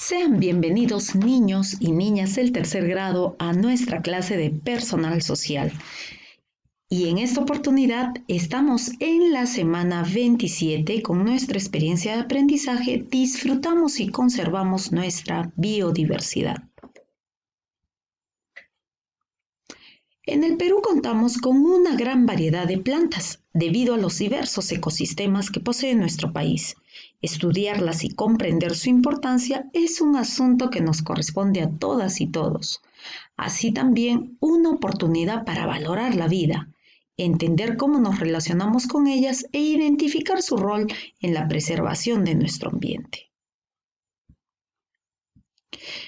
Sean bienvenidos niños y niñas del tercer grado a nuestra clase de personal social. Y en esta oportunidad estamos en la semana 27 con nuestra experiencia de aprendizaje. Disfrutamos y conservamos nuestra biodiversidad. En el Perú contamos con una gran variedad de plantas, debido a los diversos ecosistemas que posee nuestro país. Estudiarlas y comprender su importancia es un asunto que nos corresponde a todas y todos. Así también una oportunidad para valorar la vida, entender cómo nos relacionamos con ellas e identificar su rol en la preservación de nuestro ambiente.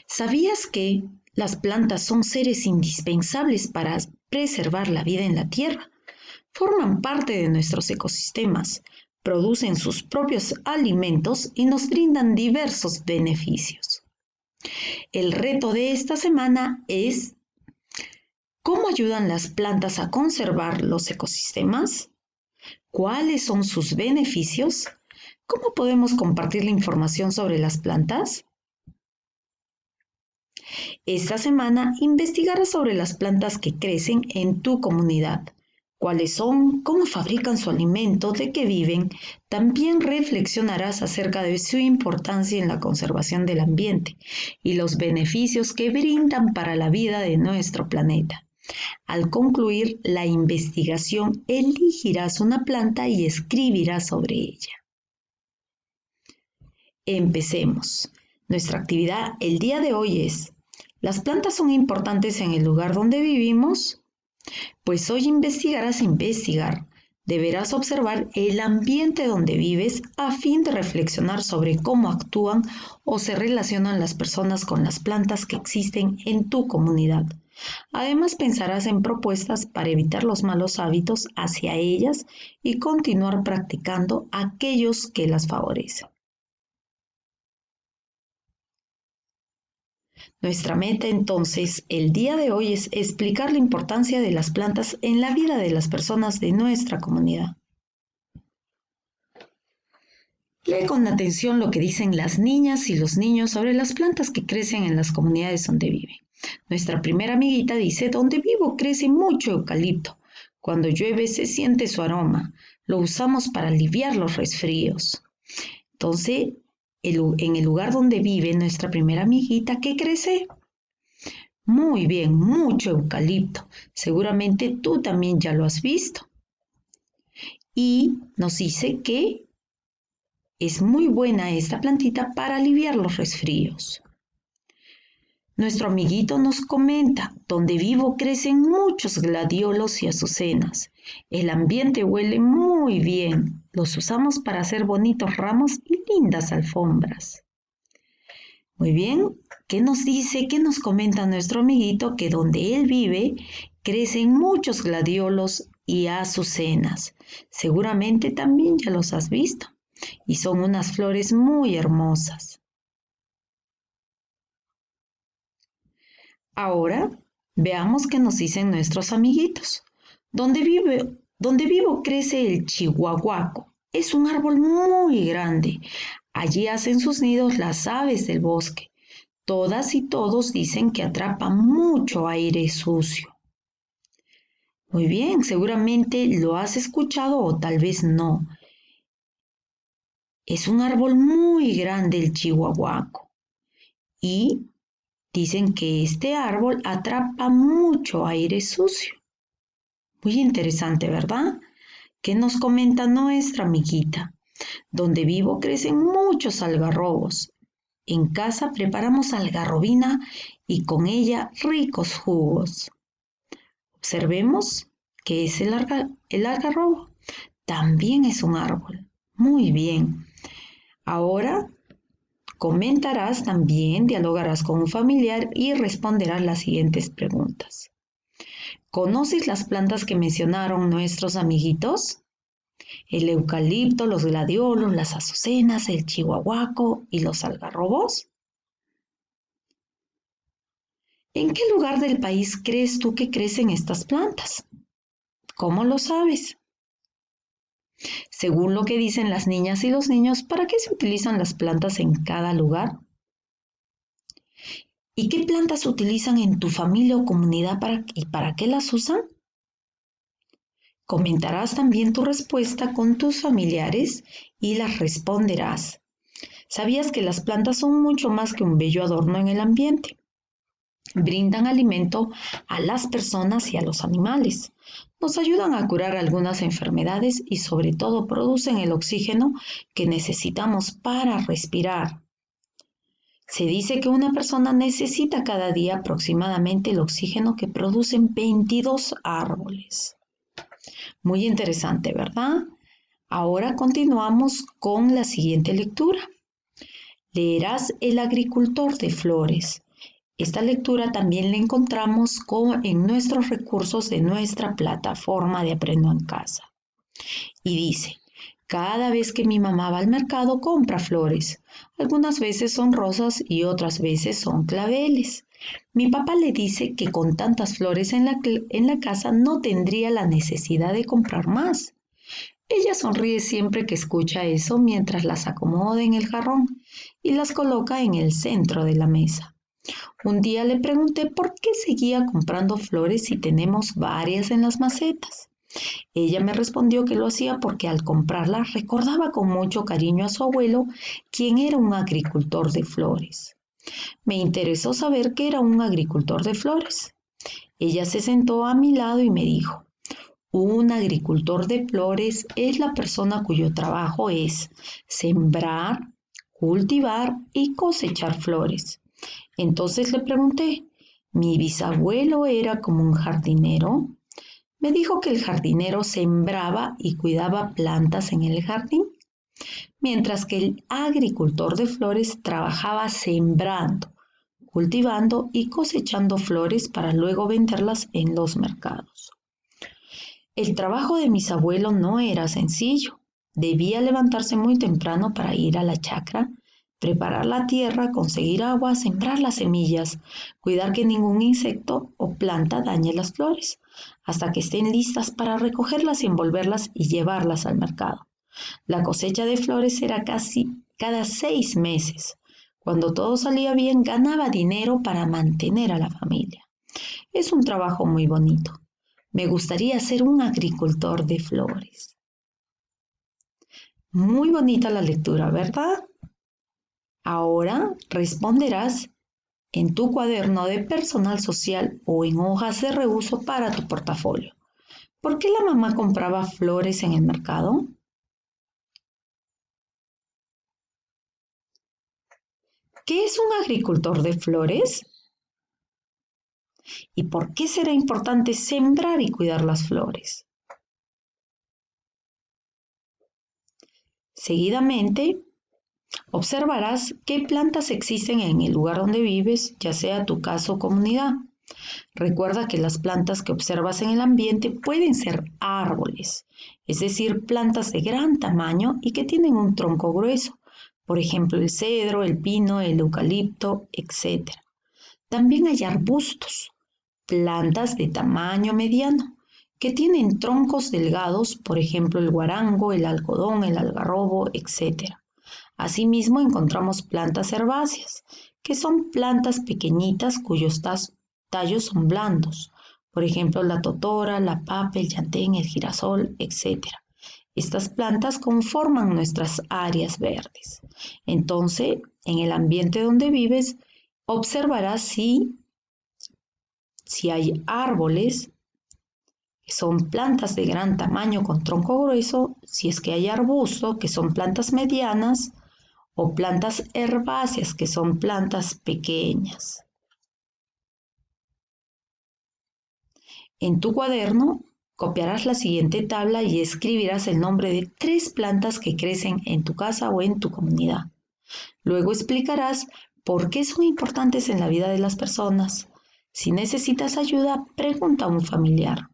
¿Sabías que las plantas son seres indispensables para preservar la vida en la Tierra? Forman parte de nuestros ecosistemas, producen sus propios alimentos y nos brindan diversos beneficios. El reto de esta semana es ¿cómo ayudan las plantas a conservar los ecosistemas? ¿Cuáles son sus beneficios? ¿Cómo podemos compartir la información sobre las plantas? Esta semana investigarás sobre las plantas que crecen en tu comunidad. ¿Cuáles son? ¿Cómo fabrican su alimento? ¿De qué viven? También reflexionarás acerca de su importancia en la conservación del ambiente y los beneficios que brindan para la vida de nuestro planeta. Al concluir la investigación, elegirás una planta y escribirás sobre ella. Empecemos. Nuestra actividad el día de hoy es: ¿las plantas son importantes en el lugar donde vivimos? Pues hoy investigarás investigar. Deberás observar el ambiente donde vives a fin de reflexionar sobre cómo actúan o se relacionan las personas con las plantas que existen en tu comunidad. Además, pensarás en propuestas para evitar los malos hábitos hacia ellas y continuar practicando aquellos que las favorecen. Nuestra meta entonces el día de hoy es explicar la importancia de las plantas en la vida de las personas de nuestra comunidad. Lee con atención lo que dicen las niñas y los niños sobre las plantas que crecen en las comunidades donde viven. Nuestra primera amiguita dice: donde vivo crece mucho eucalipto. Cuando llueve se siente su aroma. Lo usamos para aliviar los resfríos. Entonces, en el lugar donde vive nuestra primera amiguita, ¿qué crece? Muy bien, mucho eucalipto. Seguramente tú también ya lo has visto. Y nos dice que es muy buena esta plantita para aliviar los resfríos. Nuestro amiguito nos comenta: donde vivo crecen muchos gladiolos y azucenas. El ambiente huele muy bien. Los usamos para hacer bonitos ramos y lindas alfombras. Muy bien, ¿qué nos dice? ¿Qué nos comenta nuestro amiguito? Que donde él vive crecen muchos gladiolos y azucenas. Seguramente también ya los has visto. Y son unas flores muy hermosas. Ahora veamos qué nos dicen nuestros amiguitos. Donde vivo crece el chihuahuaco. Es un árbol muy grande. Allí hacen sus nidos las aves del bosque. Todas y todos dicen que atrapa mucho aire sucio. Muy bien, seguramente lo has escuchado o tal vez no. Es un árbol muy grande el chihuahuaco y dicen que este árbol atrapa mucho aire sucio. Muy interesante, ¿verdad? ¿Qué nos comenta nuestra amiguita? Donde vivo crecen muchos algarrobos. En casa preparamos algarrobina y con ella ricos jugos. Observemos que es el algarrobo. También es un árbol. Muy bien. Ahora comentarás también, dialogarás con un familiar y responderás las siguientes preguntas. ¿Conoces las plantas que mencionaron nuestros amiguitos? El eucalipto, los gladiolos, las azucenas, el chihuahuaco y los algarrobos. ¿En qué lugar del país crees tú que crecen estas plantas? ¿Cómo lo sabes? Según lo que dicen las niñas y los niños, ¿para qué se utilizan las plantas en cada lugar? ¿Y qué plantas utilizan en tu familia o comunidad y para qué las usan? Comentarás también tu respuesta con tus familiares y las responderás. ¿Sabías que las plantas son mucho más que un bello adorno en el ambiente? Brindan alimento a las personas y a los animales. Nos ayudan a curar algunas enfermedades y sobre todo producen el oxígeno que necesitamos para respirar. Se dice que una persona necesita cada día aproximadamente el oxígeno que producen 22 árboles. Muy interesante, ¿verdad? Ahora continuamos con la siguiente lectura. Leerás El agricultor de flores. Esta lectura también la encontramos en nuestros recursos de nuestra plataforma de Aprendo en Casa. Y dice, cada vez que mi mamá va al mercado compra flores. Algunas veces son rosas y otras veces son claveles. Mi papá le dice que con tantas flores en la casa no tendría la necesidad de comprar más. Ella sonríe siempre que escucha eso mientras las acomoda en el jarrón y las coloca en el centro de la mesa. Un día le pregunté por qué seguía comprando flores si tenemos varias en las macetas. Ella me respondió que lo hacía porque al comprarlas recordaba con mucho cariño a su abuelo, quien era un agricultor de flores. Me interesó saber que era un agricultor de flores. Ella se sentó a mi lado y me dijo, un agricultor de flores es la persona cuyo trabajo es sembrar, cultivar y cosechar flores. Entonces le pregunté, ¿mi bisabuelo era como un jardinero? Me dijo que el jardinero sembraba y cuidaba plantas en el jardín, mientras que el agricultor de flores trabajaba sembrando, cultivando y cosechando flores para luego venderlas en los mercados. El trabajo de mis abuelos no era sencillo. Debía levantarse muy temprano para ir a la chacra, preparar la tierra, conseguir agua, sembrar las semillas, cuidar que ningún insecto o planta dañe las flores, hasta que estén listas para recogerlas y envolverlas y llevarlas al mercado. La cosecha de flores era casi cada 6 meses. Cuando todo salía bien, ganaba dinero para mantener a la familia. Es un trabajo muy bonito. Me gustaría ser un agricultor de flores. Muy bonita la lectura, ¿verdad? Ahora responderás en tu cuaderno de personal social o en hojas de reuso para tu portafolio. ¿Por qué la mamá compraba flores en el mercado? ¿Qué es un agricultor de flores? ¿Y por qué será importante sembrar y cuidar las flores? Seguidamente, observarás qué plantas existen en el lugar donde vives, ya sea tu casa o comunidad. Recuerda que las plantas que observas en el ambiente pueden ser árboles, es decir, plantas de gran tamaño y que tienen un tronco grueso, por ejemplo el cedro, el pino, el eucalipto, etc. También hay arbustos, plantas de tamaño mediano, que tienen troncos delgados, por ejemplo el guarango, el algodón, el algarrobo, etc. Asimismo encontramos plantas herbáceas, que son plantas pequeñitas cuyos tallos son blandos, por ejemplo la totora, la papa, el llantén, el girasol, etc. Estas plantas conforman nuestras áreas verdes. Entonces, en el ambiente donde vives, observarás si hay árboles, que son plantas de gran tamaño con tronco grueso, si es que hay arbustos, que son plantas medianas, o plantas herbáceas, que son plantas pequeñas. En tu cuaderno copiarás la siguiente tabla y escribirás el nombre de 3 plantas que crecen en tu casa o en tu comunidad. Luego explicarás por qué son importantes en la vida de las personas. Si necesitas ayuda, pregunta a un familiar.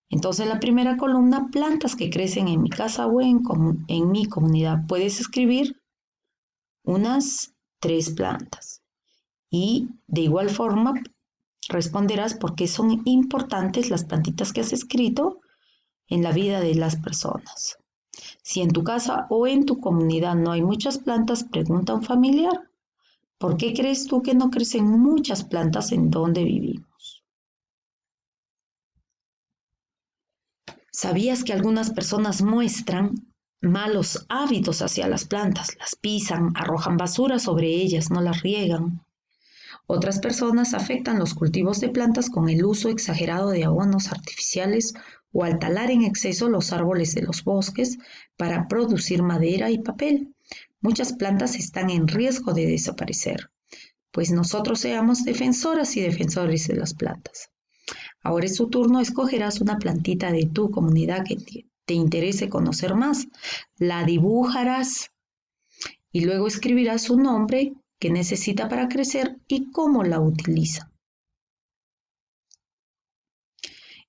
Entonces, en la primera columna, plantas que crecen en mi casa o en mi comunidad. Puedes escribir unas 3 plantas. Y de igual forma, responderás por qué son importantes las plantitas que has escrito en la vida de las personas. Si en tu casa o en tu comunidad no hay muchas plantas, pregunta a un familiar. ¿Por qué crees tú que no crecen muchas plantas en donde vivimos? ¿Sabías que algunas personas muestran malos hábitos hacia las plantas? Las pisan, arrojan basura sobre ellas, no las riegan. Otras personas afectan los cultivos de plantas con el uso exagerado de abonos artificiales o al talar en exceso los árboles de los bosques para producir madera y papel. Muchas plantas están en riesgo de desaparecer, pues nosotros seamos defensoras y defensores de las plantas. Ahora es tu turno, escogerás una plantita de tu comunidad que te interese conocer más, la dibujarás y luego escribirás su nombre, qué necesita para crecer y cómo la utiliza.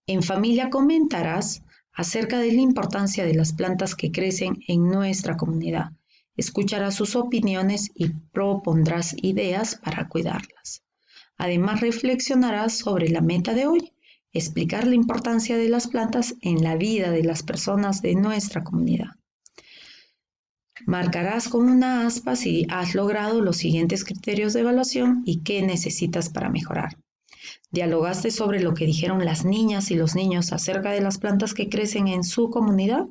En familia comentarás acerca de la importancia de las plantas que crecen en nuestra comunidad. Escucharás sus opiniones y propondrás ideas para cuidarlas. Además, reflexionarás sobre la meta de hoy, explicar la importancia de las plantas en la vida de las personas de nuestra comunidad. Marcarás con una aspa si has logrado los siguientes criterios de evaluación y qué necesitas para mejorar. ¿Dialogaste sobre lo que dijeron las niñas y los niños acerca de las plantas que crecen en su comunidad?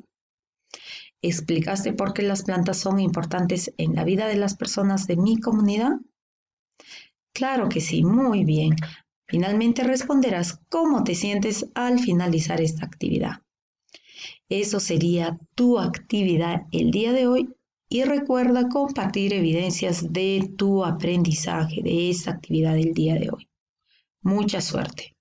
¿Explicaste por qué las plantas son importantes en la vida de las personas de mi comunidad? Claro que sí, muy bien. Finalmente responderás cómo te sientes al finalizar esta actividad. Eso sería tu actividad el día de hoy y recuerda compartir evidencias de tu aprendizaje de esta actividad del día de hoy. Mucha suerte.